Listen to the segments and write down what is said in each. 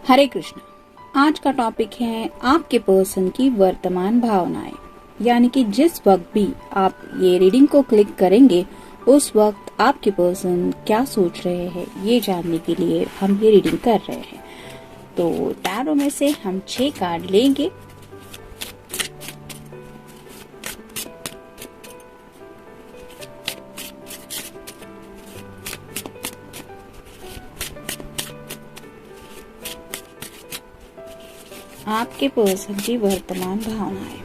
हरे कृष्ण। आज का टॉपिक है आपके पर्सन की वर्तमान भावनाएं, यानी कि जिस वक्त भी आप ये रीडिंग को क्लिक करेंगे उस वक्त आपके पर्सन क्या सोच रहे हैं ये जानने के लिए हम ये रीडिंग कर रहे हैं। तो टैरो में से हम 6 कार्ड लेंगे। आपके पर्सन की वर्तमान भावनाएं।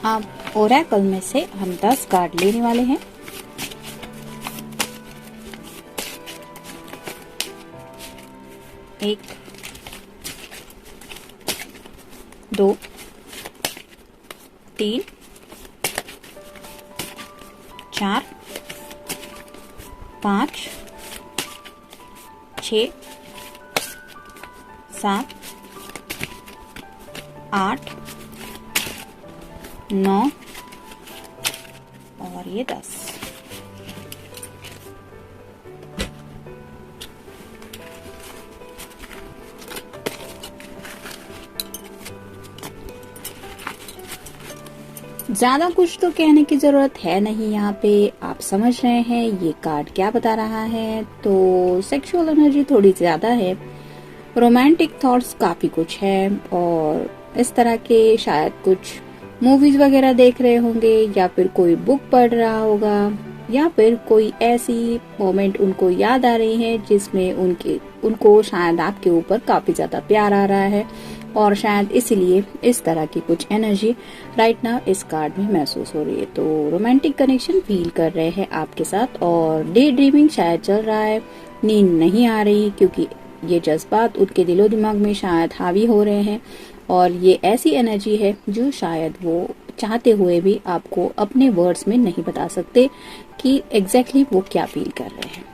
अब ओरेकल में से हम 10 कार्ड लेने वाले हैं। एक, 2, 3, 4, 5, 6, 7, 8, 9 और ये 10। ज्यादा कुछ तो कहने की जरूरत है नहीं। यहाँ पे आप समझ रहे हैं ये कार्ड क्या बता रहा है। तो सेक्सुअल एनर्जी थोड़ी ज्यादा है, रोमांटिक थॉट्स काफी कुछ है, और इस तरह के शायद कुछ मूवीज वगैरह देख रहे होंगे, या फिर कोई बुक पढ़ रहा होगा, या फिर कोई ऐसी मोमेंट उनको याद आ रही है जिसमें उनको शायद आपके ऊपर काफी ज्यादा प्यार आ रहा है, और शायद इसीलिए इस तरह की कुछ एनर्जी राइट नाउ इस कार्ड में महसूस हो रही है। तो रोमांटिक कनेक्शन फील कर रहे हैं आपके साथ, और डे ड्रीमिंग शायद चल रहा है। नींद नहीं आ रही क्योंकि ये जज्बात उनके दिलो दिमाग में शायद हावी हो रहे हैं, और ये ऐसी एनर्जी है जो शायद वो चाहते हुए भी आपको अपने वर्ड्स में नहीं बता सकते कि एग्जैक्टली वो क्या फील कर रहे हैं।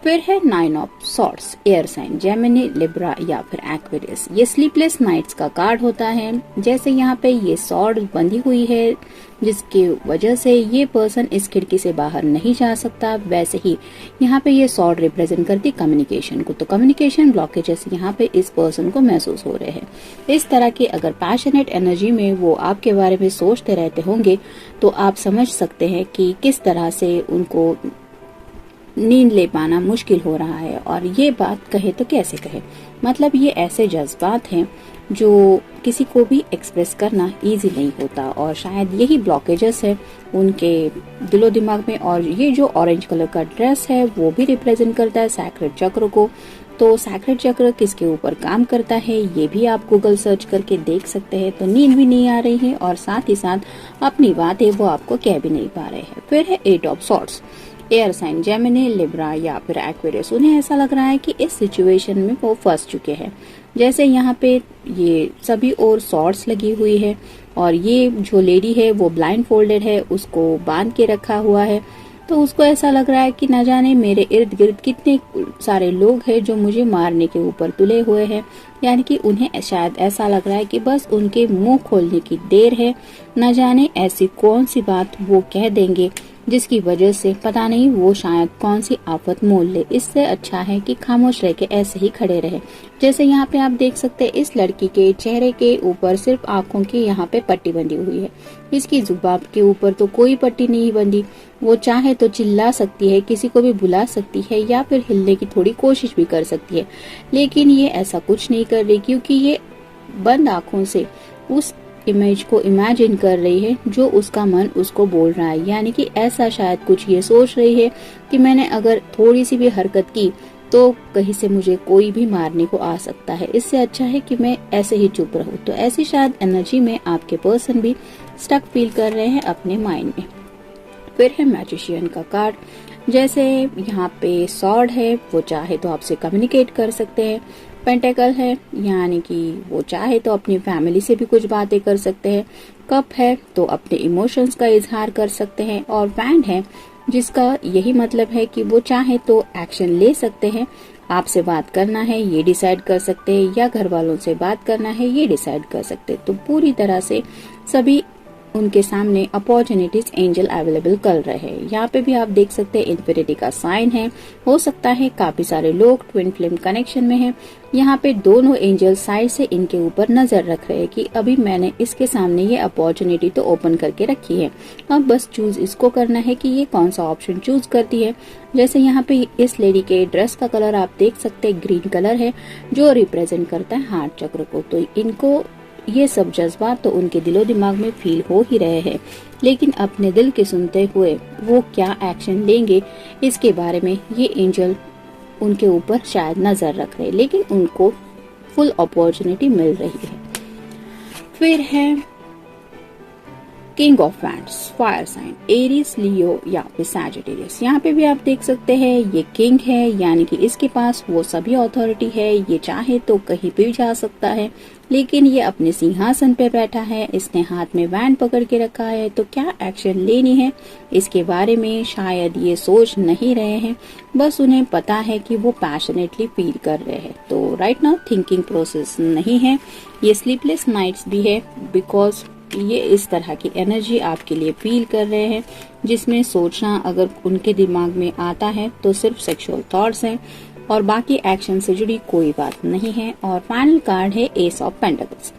फिर है 9 of swords, air sign Gemini, Libra या फिर एक्वेरियस। ये स्लीपलेस नाइट्स का कार्ड होता है। जैसे यहाँ पे ये सॉर्ड बंधी हुई है जिसकी वजह से ये पर्सन इस खिड़की से बाहर नहीं जा सकता, वैसे ही यहाँ पे ये सॉर्ड रिप्रेजेंट करती कम्युनिकेशन को। तो कम्युनिकेशन ब्लॉकेजेस यहाँ पे इस पर्सन को महसूस हो रहे हैं। इस तरह के अगर पैशनेट एनर्जी में वो आपके बारे में सोचते रहते होंगे तो आप समझ सकते हैं कि किस तरह से उनको नींद ले पाना मुश्किल हो रहा है। और ये बात कहे तो कैसे कहे, मतलब ये ऐसे जज्बात हैं जो किसी को भी एक्सप्रेस करना इजी नहीं होता, और शायद यही ब्लॉकेजेस है उनके दिलो दिमाग में। और ये जो ऑरेंज कलर का ड्रेस है वो भी रिप्रेजेंट करता है सैक्रेड चक्र को। तो सैक्रेड चक्र किसके ऊपर काम करता है ये भी आप गूगल सर्च करके देख सकते हैं। तो नींद भी नहीं आ रही है और साथ ही साथ अपनी बातें वो आपको कह भी नहीं पा रहे हैं। फिर है 8 of swords, air sign Gemini, Libra या फिर एक्वेरियस। उन्हें ऐसा लग रहा है कि इस सिचुएशन में वो फंस चुके हैं। जैसे यहाँ पे ये सभी और सॉर्ड्स लगी हुई है, और ये जो लेडी है वो ब्लाइंड फोल्डेड है, उसको बांध के रखा हुआ है। तो उसको ऐसा लग रहा है कि न जाने मेरे इर्द गिर्द कितने सारे लोग हैं जो मुझे मारने के ऊपर तुले हुए हैं। यानी कि उन्हें शायद ऐसा लग रहा है कि बस उनके मुंह खोलने की देर है। न जाने ऐसी कौन सी बात वो कह देंगे जिसकी वजह से पता नहीं वो शायद कौन सी आफत मोल ले। इससे अच्छा है कि खामोश रह के ऐसे ही खड़े रहे। जैसे यहाँ पे आप देख सकते हैं इस लड़की के चेहरे के ऊपर सिर्फ आंखों की यहाँ पे पट्टी बंधी हुई है, इसकी जुबान के ऊपर तो कोई पट्टी नहीं बंधी। वो चाहे तो चिल्ला सकती है, किसी को भी बुला सकती है, या फिर हिलने की थोड़ी कोशिश भी कर सकती है, लेकिन ये ऐसा कुछ नहीं कर रही क्योंकि ये बंद आंखों से उस इमेज को इमेजिन कर रही है जो उसका मन उसको बोल रहा है। यानी कि ऐसा शायद कुछ ये सोच रही है कि मैंने अगर थोड़ी सी भी हरकत की तो कहीं से मुझे कोई भी मारने को आ सकता है, इससे अच्छा है कि मैं ऐसे ही चुप रहूं। तो ऐसी शायद एनर्जी में आपके पर्सन भी स्टक फील कर रहे हैं अपने माइंड में। फिर है मैजिशियन का कार्ड। जैसे यहाँ पे सॉर्ड है, वो चाहे तो आपसे कम्युनिकेट कर सकते हैं। पेंटेकल है, यानी कि वो चाहे तो अपनी फैमिली से भी कुछ बातें कर सकते हैं। कप है तो अपने इमोशंस का इजहार कर सकते हैं, और वैंड है जिसका यही मतलब है कि वो चाहे तो एक्शन ले सकते हैं। आपसे बात करना है ये डिसाइड कर सकते हैं, या घर वालों से बात करना है ये डिसाइड कर सकते हैं। तो पूरी तरह से सभी उनके सामने अपॉर्चुनिटीज एंजल अवेलेबल कर रहे हैं। यहाँ पे भी आप देख सकते हैं इन्फिनिटी का साइन है। हो सकता है काफी सारे लोग ट्विन फ्लेम कनेक्शन में हैं। यहाँ पे दोनों एंजल साइड से इनके ऊपर नजर रख रहे हैं कि अभी मैंने इसके सामने ये अपॉर्चुनिटी तो ओपन करके रखी है, अब बस चूज इसको करना है कि ये कौन सा ऑप्शन चूज करती है। जैसे यहाँ पे इस लेडी के ड्रेस का कलर आप देख सकते हैं ग्रीन कलर है, जो रिप्रेजेंट करता है हार्ट चक्र को। तो इनको ये सब जज्बात तो उनके दिलो दिमाग में फील हो ही रहे हैं, लेकिन अपने दिल के सुनते हुए वो क्या एक्शन लेंगे इसके बारे में ये एंजल उनके ऊपर शायद नजर रख रहे हैं, लेकिन उनको फुल अपॉर्चुनिटी मिल रही है। फिर है king of wands, fire sign, Aries, Leo या फिर सैजिटेरियस। यहाँ पे भी आप देख सकते हैं ये किंग है, यानी कि इसके पास वो सभी अथॉरिटी है। ये चाहे तो कहीं भी जा सकता है, लेकिन ये अपने सिंहासन पे बैठा है, इसने हाथ में वैंड पकड़ के रखा है। तो क्या एक्शन लेनी है इसके बारे में शायद ये सोच नहीं रहे हैं, बस उन्हें पता है कि वो पैशनेटली फील कर रहे हैं। तो राइट नाउ थिंकिंग प्रोसेस नहीं है। ये स्लीपलेस नाइट्स भी है, बिकॉज ये इस तरह की एनर्जी आपके लिए फील कर रहे हैं, जिसमें सोचना अगर उनके दिमाग में आता है तो सिर्फ सेक्सुअल थॉट्स हैं और बाकी एक्शन से जुड़ी कोई बात नहीं है। और फाइनल कार्ड है ace of pentacles,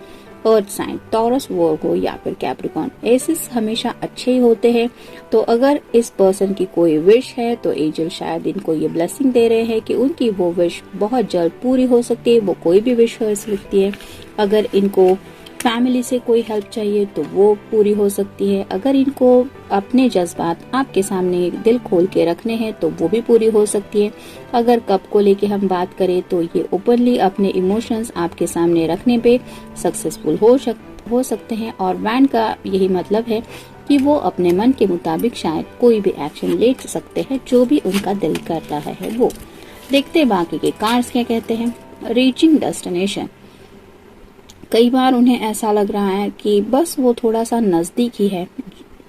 earth sign, Taurus, Virgo या फिर कैप्रिकॉर्न। एसिस हमेशा अच्छे ही होते हैं। तो अगर इस पर्सन की कोई विश है तो एंजल शायद इनको ये ब्लेसिंग दे रहे हैं कि उनकी वो विश बहुत जल्द पूरी हो सकती है। वो कोई भी विश हो सकती है। अगर इनको फैमिली से कोई हेल्प चाहिए तो वो पूरी हो सकती है। अगर इनको अपने जज्बात आपके सामने दिल खोल के रखने हैं तो वो भी पूरी हो सकती है। अगर कप को लेके हम बात करें तो ये ओपनली अपने इमोशंस आपके सामने रखने पे सक्सेसफुल हो सकते हैं। और वैंड का यही मतलब है कि वो अपने मन के मुताबिक शायद कोई भी एक्शन ले सकते हैं, जो भी उनका दिल कर रहा है वो। देखते बाकी के कार्ड्स क्या कहते हैं। रीचिंग डेस्टिनेशन, कई बार उन्हें ऐसा लग रहा है कि बस वो थोड़ा सा नजदीक ही है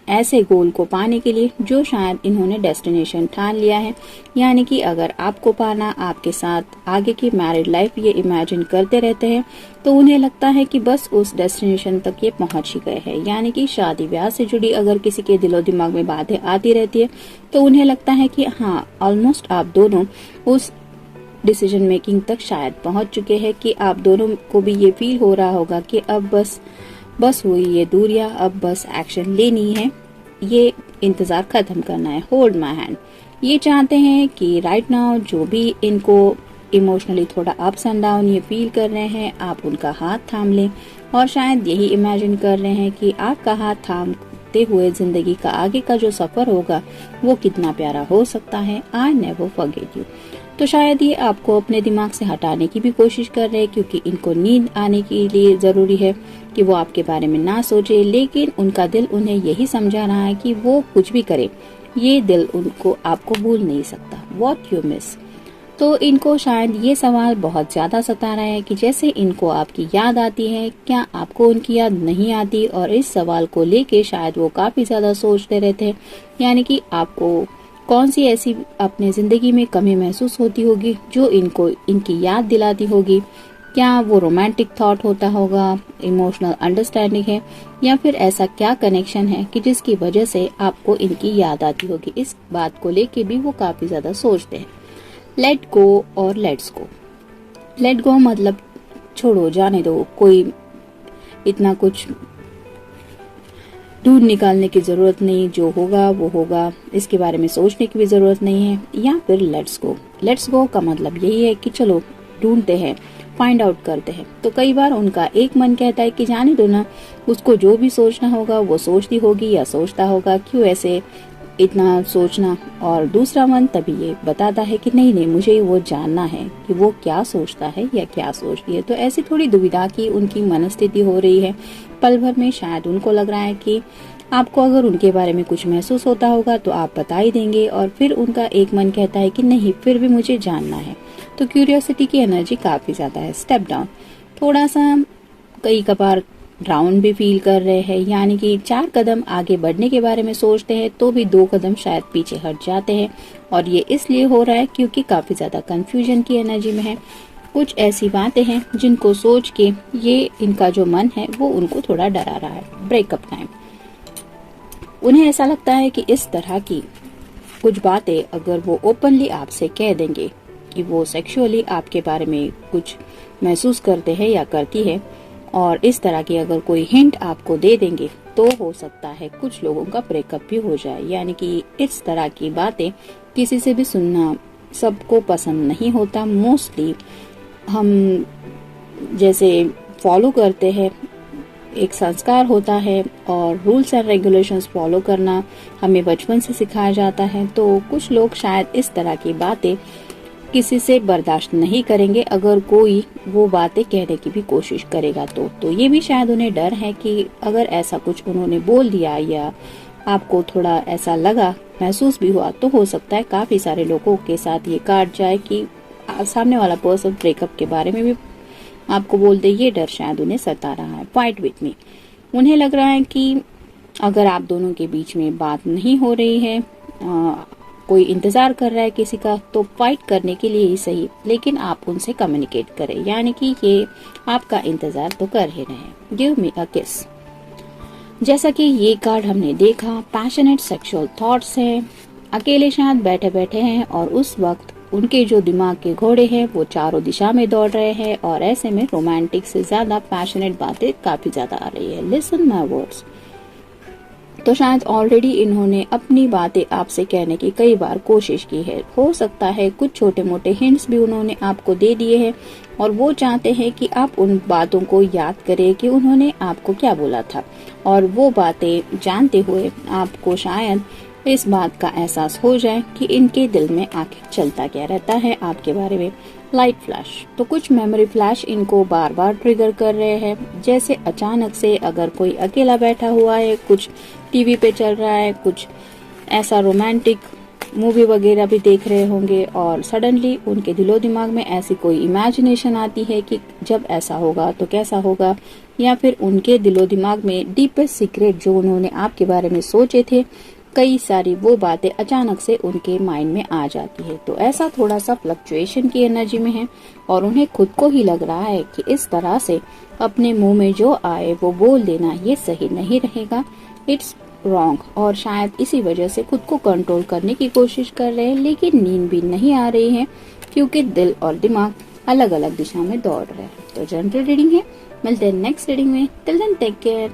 ऐसे गोल को पाने के लिए जो शायद इन्होंने डेस्टिनेशन ठान लिया है। यानी कि अगर आपको पाना, आपके साथ आगे की मैरिड लाइफ ये इमेजिन करते रहते हैं, तो उन्हें लगता है कि बस उस डेस्टिनेशन तक ये पहुंच ही गए हैं। यानी कि शादी ब्याह से जुड़ी अगर किसी के दिलो दिमाग में बातें आती रहती है तो उन्हें लगता है कि हाँ, ऑलमोस्ट आप दोनों उस डिसीजन मेकिंग तक शायद पहुंच चुके हैं कि आप दोनों को भी ये फील हो रहा होगा कि अब बस हुई ये दूरियां, अब बस एक्शन लेनी है, ये इंतजार खत्म करना है। होल्ड माय हैंड, ये चाहते हैं कि राइट नाउ जो भी इनको इमोशनली थोड़ा अप्स एंड डाउन ये फील कर रहे हैं, आप उनका हाथ थाम लें और शायद यही इमेजिन कर रहे हैं कि आपका हाथ थामते हुए जिंदगी का आगे का जो सफर होगा वो कितना प्यारा हो सकता है। I never forget you. तो शायद ये आपको अपने दिमाग से हटाने की भी कोशिश कर रहे हैं, क्योंकि इनको नींद आने के लिए जरूरी है कि वो आपके बारे में ना सोचे, लेकिन उनका दिल उन्हें यही समझा रहा है कि वो कुछ भी करे, ये दिल उनको आपको भूल नहीं सकता। What you miss. तो इनको शायद ये सवाल बहुत ज्यादा सता रहा है कि जैसे इनको आपकी याद आती है, क्या आपको उनकी याद नहीं आती। और इस सवाल को लेके शायद वो काफी ज्यादा सोचते रहते हैं। यानी कि आपको कौन सी ऐसी अपने जिंदगी में कमी महसूस होती होगी जो इनको इनकी याद दिलाती होगी। क्या वो रोमांटिक थॉट होता होगा, इमोशनल अंडरस्टैंडिंग है, या फिर ऐसा क्या कनेक्शन है कि जिसकी वजह से आपको इनकी याद आती होगी। इस बात को लेके भी वो काफी ज्यादा सोचते हैं। लेट गो और लेट्स गो। लेट गो मतलब छोड़ो, जाने दो, कोई इतना कुछ ढूंढ निकालने की जरूरत नहीं, जो होगा वो होगा, इसके बारे में सोचने की भी जरूरत नहीं है। या फिर लेट्स गो। लेट्स गो का मतलब यही है कि चलो ढूंढते हैं, फाइंड आउट करते हैं। तो कई बार उनका एक मन कहता है कि जाने दो ना, उसको जो भी सोचना होगा वो सोचती होगी या सोचता होगा, क्यों ऐसे इतना सोचना। और दूसरा मन तभी ये बताता है कि नहीं नहीं, मुझे वो जानना है कि वो क्या सोचता है या क्या सोचती है। तो ऐसी थोड़ी दुविधा की उनकी मनस्थिति हो रही है पल भर में। शायद उनको लग रहा है कि आपको अगर उनके बारे में कुछ महसूस होता होगा तो आप बता ही देंगे, और फिर उनका एक मन कहता है कि नहीं, फिर भी मुझे जानना है। तो क्यूरियोसिटी की एनर्जी काफी ज्यादा है। स्टेप डाउन, थोड़ा सा कई कबार डाउन भी फील कर रहे हैं, यानी कि 4 कदम आगे बढ़ने के बारे में सोचते हैं तो भी 2 कदम शायद पीछे हट जाते हैं। और ये इसलिए हो रहा है क्योंकि काफी ज्यादा कंफ्यूजन की एनर्जी में है। कुछ ऐसी बातें हैं जिनको सोच के ये इनका जो मन है वो उनको थोड़ा डरा रहा है। ब्रेकअप टाइम, उन्हें ऐसा लगता है कि इस तरह की कुछ बातें अगर वो ओपनली आपसे कह देंगे कि वो सेक्सुअली आपके बारे में कुछ महसूस करते हैं या करती है, और इस तरह की अगर कोई हिंट आपको दे देंगे तो हो सकता है कुछ लोगों का ब्रेकअप भी हो जाए। यानी कि इस तरह की बातें किसी से भी सुनना सबको पसंद नहीं होता। मोस्टली हम जैसे फॉलो करते हैं, एक संस्कार होता है और रूल्स एंड रेगुलेशंस फॉलो करना हमें बचपन से सिखाया जाता है। तो कुछ लोग शायद इस तरह की बातें किसी से बर्दाश्त नहीं करेंगे अगर कोई वो बातें कहने की भी कोशिश करेगा तो ये भी शायद उन्हें डर है कि अगर ऐसा कुछ उन्होंने बोल दिया या आपको थोड़ा ऐसा लगा, महसूस भी हुआ, तो हो सकता है काफी सारे लोगों के साथ ये काट जाए कि सामने वाला पर्सन ब्रेकअप के बारे में भी आपको बोल दे। ये डर शायद उन्हें सता रहा है। फाइट विथ मी, उन्हें लग रहा है कि अगर आप दोनों के बीच में बात नहीं हो रही है, कोई इंतजार कर रहा है किसी का, तो फाइट करने के लिए ही सही, लेकिन आप उनसे कम्युनिकेट करें। यानी कि ये आपका इंतजार तो कर ही रहे हैं। गिव मी अ किस, जैसा कि ये कार्ड हमने देखा, पैशनेट सेक्सुअल थॉट्स है। अकेले शायद बैठे बैठे हैं और उस वक्त उनके जो दिमाग के घोड़े हैं वो चारों दिशा में दौड़ रहे हैं और ऐसे में रोमांटिक से ज्यादा पैशनेट बातें काफी ज्यादा आ रही है। लिसन माय वर्ड्स, तो शायद ऑलरेडी इन्होंने अपनी बातें आपसे कहने की कई बार कोशिश की है। हो सकता है कुछ छोटे मोटे हिंट्स भी उन्होंने आपको दे दिए हैं और वो चाहते हैं कि आप उन बातों को याद करें कि उन्होंने आपको क्या बोला था, और वो बातें जानते हुए आपको शायद इस बात का एहसास हो जाए कि इनके दिल में आखिर चलता क्या रहता है आपके बारे में। लाइट फ्लैश, तो कुछ मेमोरी फ्लैश इनको बार बार ट्रिगर कर रहे हैं। जैसे अचानक से अगर कोई अकेला बैठा हुआ है, कुछ टीवी पे चल रहा है, कुछ ऐसा रोमांटिक मूवी वगैरह भी देख रहे होंगे और सडनली उनके दिलो दिमाग में ऐसी कोई इमेजिनेशन आती है कि जब ऐसा होगा तो कैसा होगा, या फिर उनके दिलो दिमाग में डीपेस्ट सीक्रेट जो उन्होंने आपके बारे में सोचे थे, कई सारी वो बातें अचानक से उनके माइंड में आ जाती है। तो ऐसा थोड़ा सा फ्लक्चुएशन की एनर्जी में है और उन्हें खुद को ही लग रहा है कि इस तरह से अपने मुंह में जो आए वो बोल देना ये सही नहीं रहेगा, इट्स रॉन्ग, और शायद इसी वजह से खुद को कंट्रोल करने की कोशिश कर रहे हैं, लेकिन नींद भी नहीं आ रही है क्योंकि दिल और दिमाग अलग अलग दिशा में दौड़ रहे हैं। तो जनरल रीडिंग है, मिलते हैं नेक्स्ट रीडिंग में। Till then take care.